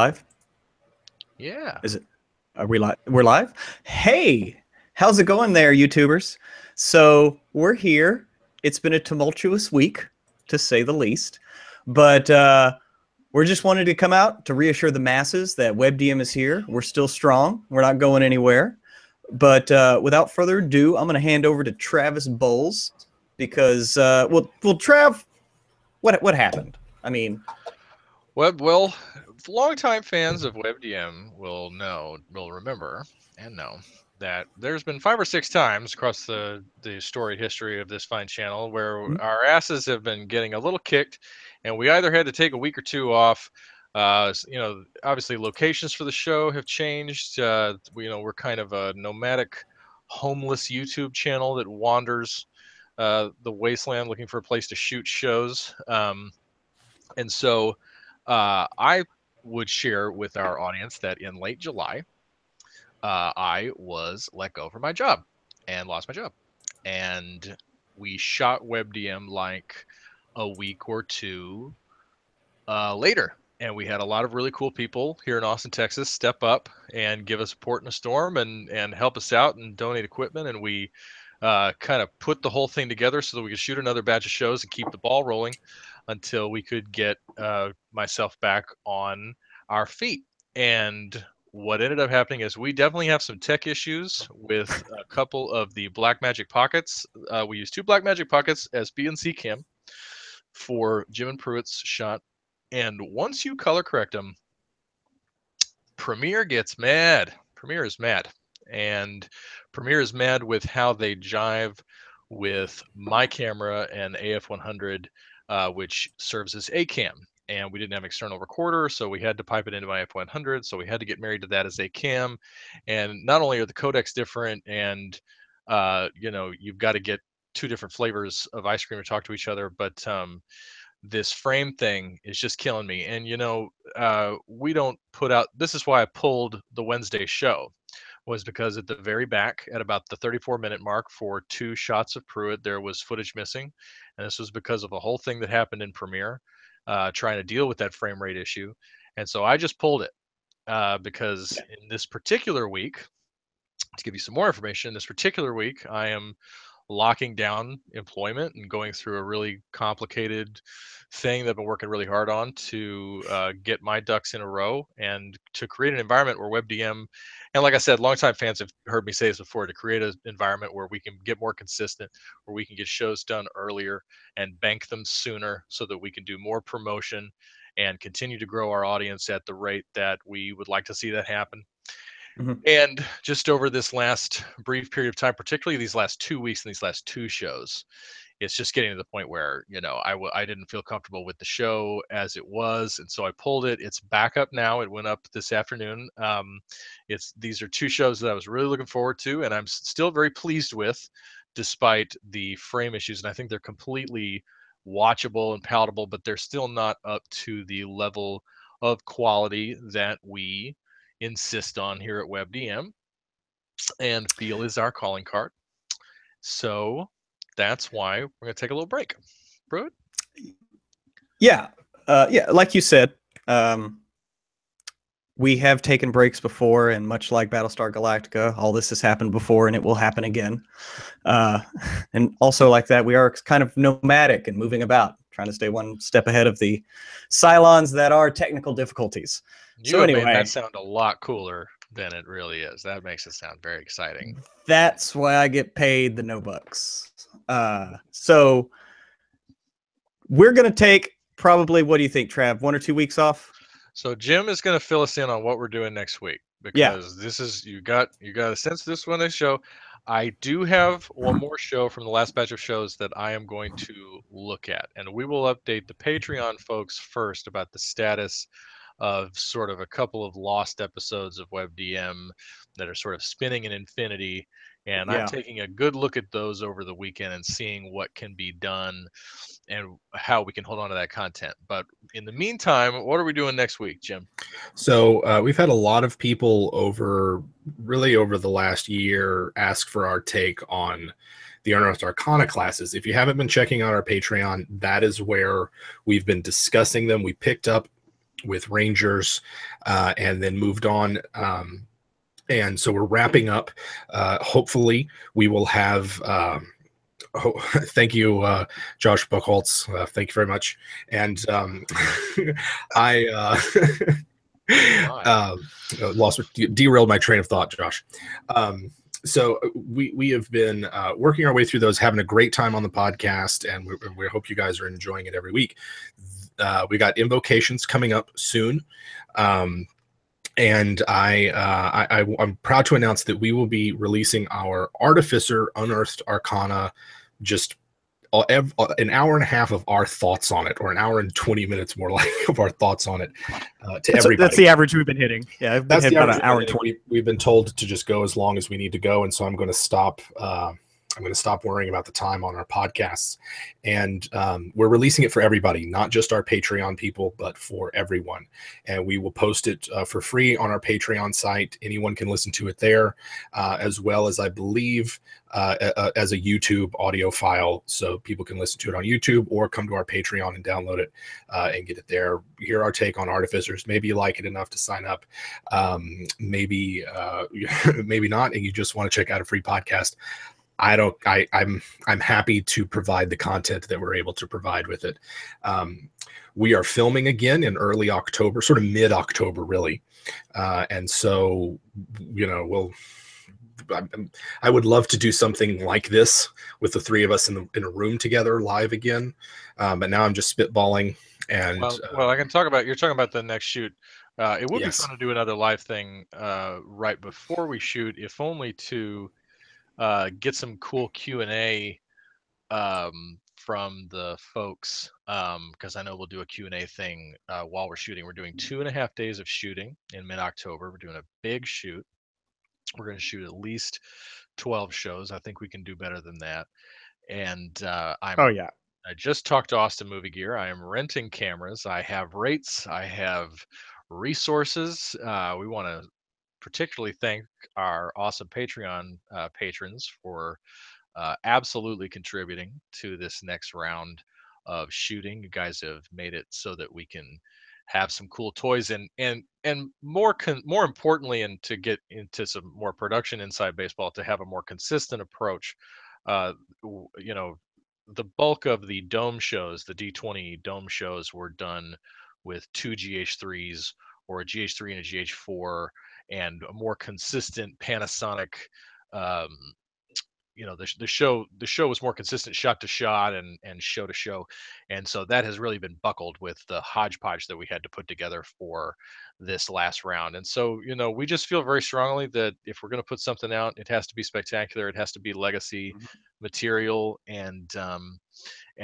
Live? Yeah. Is it? Are we live? We're live. Hey, how's it going there, YouTubers? So we're here. It's been a tumultuous week, to say the least, but we're just wanted to come out to reassure the masses that WebDM is here. We're still strong. We're not going anywhere. But without further ado, I'm going to hand over to Travis Boles because, well, Trav, what happened? I mean, Well, longtime fans of WebDM will remember and know that there's been 5 or 6 times across the storied history of this fine channel where our asses have been getting a little kicked, and we either had to take a week or two off. Obviously locations for the show have changed. We're kind of a nomadic, homeless YouTube channel that wanders the wasteland looking for a place to shoot shows. And so I would share with our audience that in late July, I was let go from my job and lost my job. And we shot WebDM like a week or two later. And we had a lot of really cool people here in Austin, Texas, step up and give us support in a storm and help us out and donate equipment. And we kind of put the whole thing together so that we could shoot another batch of shows and keep the ball rolling until we could get myself back on our feet. And what ended up happening is we definitely have some tech issues with a couple of the Blackmagic pockets. We use two Blackmagic pockets as B and C cam for Jim and Pruitt's shot. And once you color correct them, Premiere gets mad. Premiere is mad. And Premiere is mad with how they jive with my camera and AF100, which serves as a cam. And we didn't have external recorder, so we had to pipe it into my F100. So we had to get married to that as a cam. And not only are the codecs different, and you've got to get two different flavors of ice cream to talk to each other, but this frame thing is just killing me. And we don't put out. This is why I pulled the Wednesday show, was because at the very back, at about the 34-minute mark for two shots of Pruitt, there was footage missing, and this was because of a whole thing that happened in Premiere, trying to deal with that frame rate issue. And so I just pulled it because in this particular week, to give you some more information, this particular week, I am locking down employment and going through a really complicated thing that I've been working really hard on to get my ducks in a row and to create an environment where WebDM, and like I said, longtime fans have heard me say this before, to create an environment where we can get more consistent, where we can get shows done earlier and bank them sooner so that we can do more promotion and continue to grow our audience at the rate that we would like to see that happen. And just over this last brief period of time, particularly these last 2 weeks and these last two shows, it's just getting to the point where I didn't feel comfortable with the show as it was, and so I pulled it. It's back up now. It went up this afternoon. These are two shows that I was really looking forward to, and I'm still very pleased with, despite the frame issues. And I think they're completely watchable and palatable, but they're still not up to the level of quality that we insist on here at WebDM and feel is our calling card. So that's why we're going to take a little break. Pruitt? Yeah, yeah. Like you said, we have taken breaks before, and much like Battlestar Galactica, all this has happened before, and it will happen again. And also, like that, we are kind of nomadic and moving about, trying to stay one step ahead of the Cylons that are technical difficulties. You So have made anyway, that sound a lot cooler than it really is. That makes it sound very exciting. that's why I get paid the no bucks. So we're gonna take probably, what do you think, Trav? 1 or 2 weeks off? So Jim is going to fill us in on what we're doing next week, Yeah. because this is you got a sense of this Wednesday show. I do have one more show from the last batch of shows that I am going to look at, and we will update the Patreon folks first about the status of sort of a couple of lost episodes of WebDM that are sort of spinning in infinity. And I'm Yeah. taking a good look at those over the weekend and seeing what can be done and how we can hold on to that content. But in the meantime, what are we doing next week, Jim? So we've had a lot of people over the last year ask for our take on the Unearthed Arcana classes. If you haven't been checking out our Patreon, that is where we've been discussing them. We picked up with Rangers, and then moved on. And so we're wrapping up. Hopefully, we will have. Thank you, Josh Buchholz. Thank you very much. And I derailed my train of thought, Josh. So we have been working our way through those, having a great time on the podcast, and we hope you guys are enjoying it every week. We got Invocations coming up soon. And I'm proud to announce that we will be releasing our Artificer Unearthed Arcana, just an hour and a half of our thoughts on it, or an hour and 20 minutes more like of our thoughts on it everybody. That's the average we've been hitting. Yeah, I've been hitting about an hour and 20. We've been told to just go as long as we need to go, and so I'm going to stop. I'm going to stop worrying about the time on our podcasts, and we're releasing it for everybody, not just our Patreon people, but for everyone. And we will post it for free on our Patreon site. Anyone can listen to it there, as well as, I believe, as a YouTube audio file, so people can listen to it on YouTube or come to our Patreon and download it and get it there. Hear our take on Artificers. Maybe you like it enough to sign up. Maybe maybe not, and you just want to check out a free podcast. I'm happy to provide the content that we're able to provide with it. We are filming again in early October, sort of mid-October, really. And so, I would love to do something like this with the three of us in a room together live again. But now I'm just spitballing. And well, I can talk about, you're talking about the next shoot. It would be fun to do another live thing right before we shoot, if only to get some cool Q&A from the folks, because I know we'll do a Q&A thing while we're shooting. We're doing 2.5 days of shooting in mid-October. We're doing a big shoot. We're going to shoot at least 12 shows. I think we can do better than that. And I just talked to Austin Movie Gear. I am renting cameras. I have rates. I have resources. We want to particularly thank our awesome Patreon patrons for absolutely contributing to this next round of shooting. You guys have made it so that we can have some cool toys and more importantly, and to get into some more production inside baseball, to have a more consistent approach. The bulk of the dome shows, the D20 dome shows, were done with 2 GH3s or a GH3 and a GH4, and a more consistent Panasonic. The show was more consistent shot to shot and show to show, and so that has really been buckled with the hodgepodge that we had to put together for this last round. And so we just feel very strongly that if we're going to put something out, it has to be spectacular, it has to be legacy material, and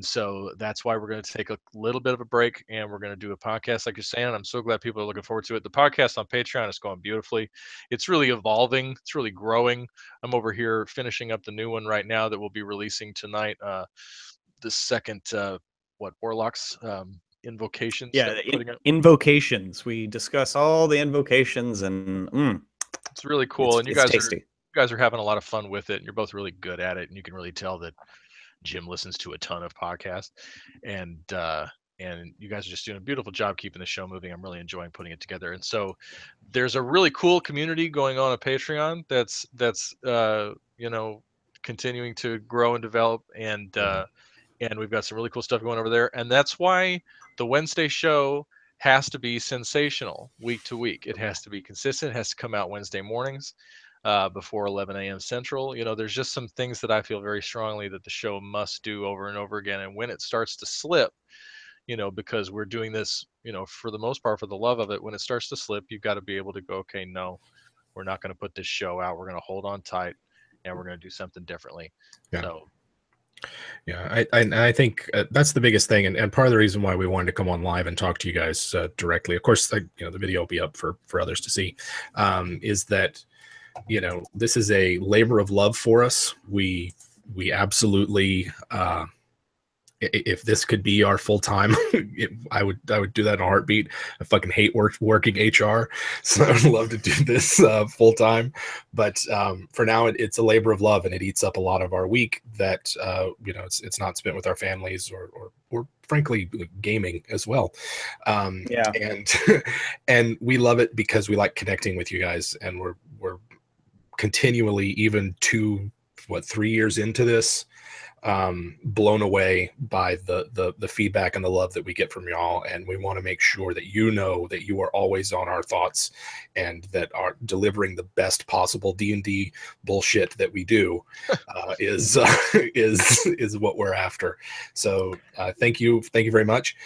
so that's why we're going to take a little bit of a break, and we're going to do a podcast like you're saying. I'm so glad people are looking forward to it. The podcast on Patreon is going beautifully. It's really evolving. It's really growing. I'm over here finishing up the new one right now that we'll be releasing tonight. The second, Warlocks, Invocations. Yeah, Invocations. We discuss all the invocations, and it's really cool. And you guys tasty. are having a lot of fun with it, and you're both really good at it, and you can really tell that Jim listens to a ton of podcasts, and you guys are just doing a beautiful job keeping the show moving. I'm really enjoying putting it together. And so there's a really cool community going on Patreon that's continuing to grow and develop, and we've got some really cool stuff going over there. And that's why the Wednesday show has to be sensational week to week. It has to be consistent. It has to come out Wednesday mornings before 11 a.m. Central. There's just some things that I feel very strongly that the show must do over and over again. And when it starts to slip, because we're doing this, for the most part, for the love of it, when it starts to slip, you've got to be able to go, okay, no, we're not going to put this show out. We're going to hold on tight, and we're going to do something differently. Yeah. So. Yeah, I think that's the biggest thing, and part of the reason why we wanted to come on live and talk to you guys directly. Of course, the video will be up for others to see. Is that this is a labor of love for us. We absolutely if this could be our full time, I would do that in a heartbeat. I fucking hate working HR, so I would love to do this full time. But for now, it's a labor of love, and it eats up a lot of our week that it's not spent with our families or frankly gaming as well. Yeah. And we love it because we like connecting with you guys, and we're continually, even 3 years into this, blown away by the feedback and the love that we get from y'all. And we want to make sure that you know that you are always on our thoughts and that are delivering the best possible D&D bullshit that we do is what we're after. So thank you very much.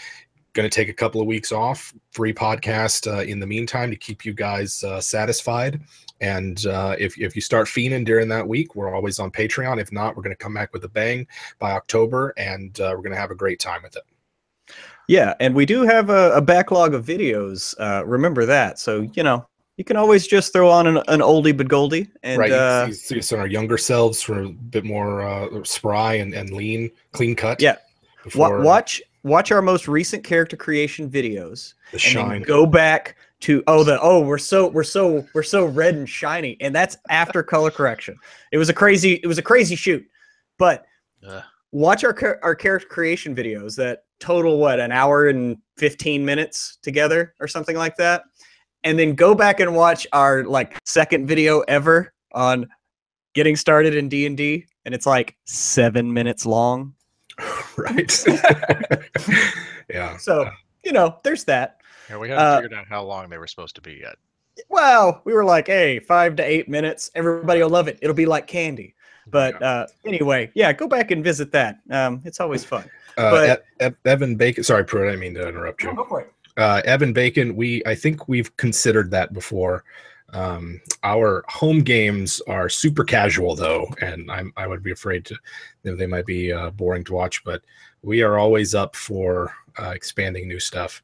Going to take a couple of weeks off, free podcast in the meantime to keep you guys satisfied. And if you start fiending during that week, we're always on Patreon. If not, we're going to come back with a bang by October, and we're going to have a great time with it. Yeah, and we do have a backlog of videos. Remember that. So, you can always just throw on an oldie but goldie. And, right, you see us on our younger selves for a bit more spry and lean, clean cut. Yeah, watch our most recent character creation videos. The shine. And then go back to we're so red and shiny, and that's after color correction. It was a crazy shoot, but watch our character creation videos that total an hour and 15 minutes together or something like that, and then go back and watch our second video ever on getting started in D&D, and it's 7 minutes long. Right. Yeah. So there's that. Yeah, we haven't figured out how long they were supposed to be yet. Well, we were 5 to 8 minutes. Everybody will love it. It'll be like candy. But anyway, yeah, go back and visit that. It's always fun. Evan Bacon. Sorry, Pruitt, I didn't mean to interrupt you. Go for it. Evan Bacon. I think we've considered that before. Our home games are super casual though, and I would be afraid they might be boring to watch, but we are always up for expanding new stuff.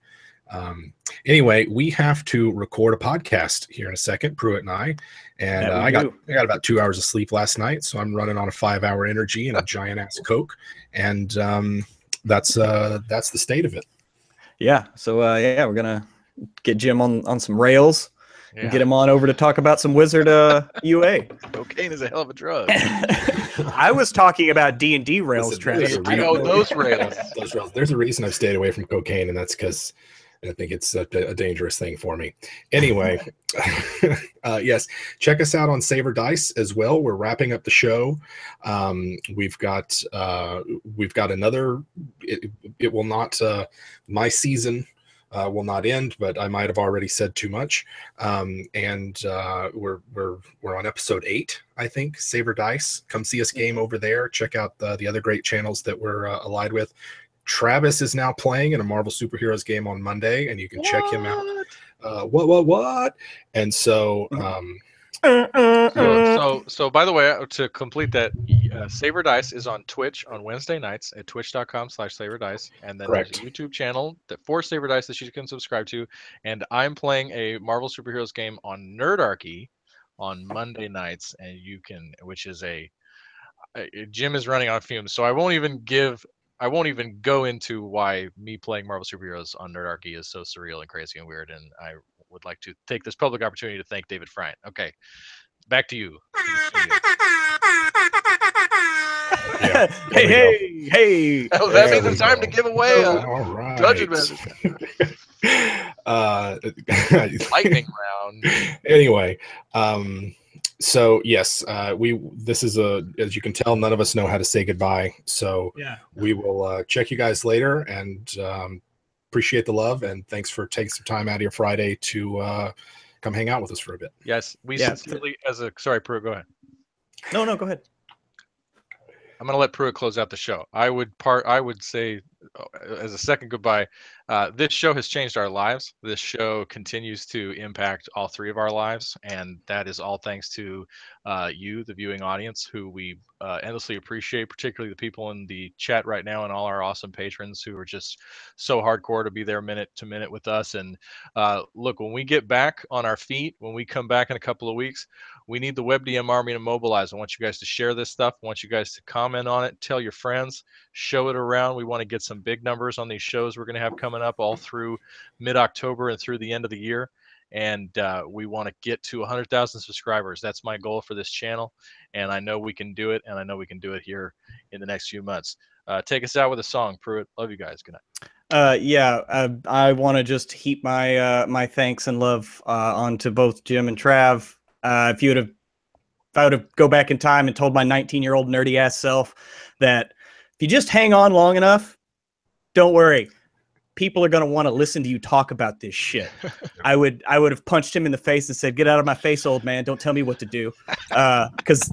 Anyway, we have to record a podcast here in a second, Pruitt and I, and I got about 2 hours of sleep last night, so I'm running on a 5-hour energy and a giant ass Coke, and that's the state of it. Yeah. So we're gonna get Jim on some rails. Yeah. And get him on over to talk about some Wizard UA. Cocaine is a hell of a drug. I was talking about D&D rails, Travis. I know those rails. Those rails. There's a reason I've stayed away from cocaine, and that's because I think it's a dangerous thing for me. Anyway, yes, check us out on Saber Dice as well. We're wrapping up the show. We've got another. It will not. My season will not end, but I might have already said too much. And we're on episode 8, I think. Saber Dice. Come see us game over there. Check out the other great channels that we're allied with. Travis is now playing in a Marvel Superheroes game on Monday, and you can check him out. What? And so, so by the way, to complete that, Saber Dice is on Twitch on Wednesday nights at twitch.com/SaberDice, and then correct. There's a YouTube channel for Saber Dice that you can subscribe to. And I'm playing a Marvel Superheroes game on Nerdarchy on Monday nights, and which is Jim is running on fumes, so I won't even go into why me playing Marvel Superheroes on Nerdarchy is so surreal and crazy and weird. And I would like to take this public opportunity to thank David Fryan. Okay, back to you. Yeah, hey. Oh, that means it's time to give away a judgment message. Lightning round. Anyway, so yes, this is as you can tell, none of us know how to say goodbye. So yeah, we will check you guys later, and appreciate the love, and thanks for taking some time out of your Friday to come hang out with us for a bit. Yes, sincerely, sorry, Pruitt, go ahead. No, go ahead. I'm going to let Pruitt close out the show. I would say, as a second goodbye, this show has changed our lives. This show continues to impact all 3 of our lives, and that is all thanks to you, the viewing audience, who we endlessly appreciate, particularly the people in the chat right now and all our awesome patrons who are just so hardcore to be there minute to minute with us. And look, when we get back on our feet, when we come back in a couple of weeks, we need the WebDM army to mobilize. I want you guys to share this stuff. I want you guys to comment on it, tell your friends, show it around. We want to get some big numbers on these shows we're going to have coming up all through mid-October and through the end of the year. And we want to get to 100,000 subscribers. That's my goal for this channel, and I know we can do it, and I know we can do it here in the next few months. Take us out with a song, Pruitt. Love you guys. Good night. I want to just heap my my thanks and love onto both Jim and Trav. If I would have go back in time and told my 19-year-old nerdy ass self that if you just hang on long enough, don't worry, people are going to want to listen to you talk about this shit. I would have punched him in the face and said, "Get out of my face, old man. Don't tell me what to do." Because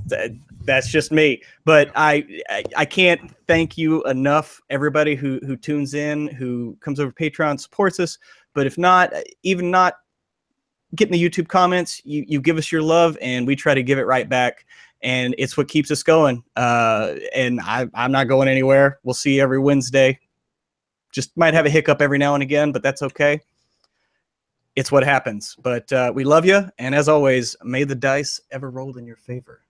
that's just me. But I can't thank you enough, everybody who tunes in, who comes over Patreon, supports us. But if not, even not getting the YouTube comments, you give us your love, and we try to give it right back. And it's what keeps us going. And I'm not going anywhere. We'll see you every Wednesday. Just might have a hiccup every now and again, but that's okay. It's what happens. But we love you. And as always, may the dice ever roll in your favor.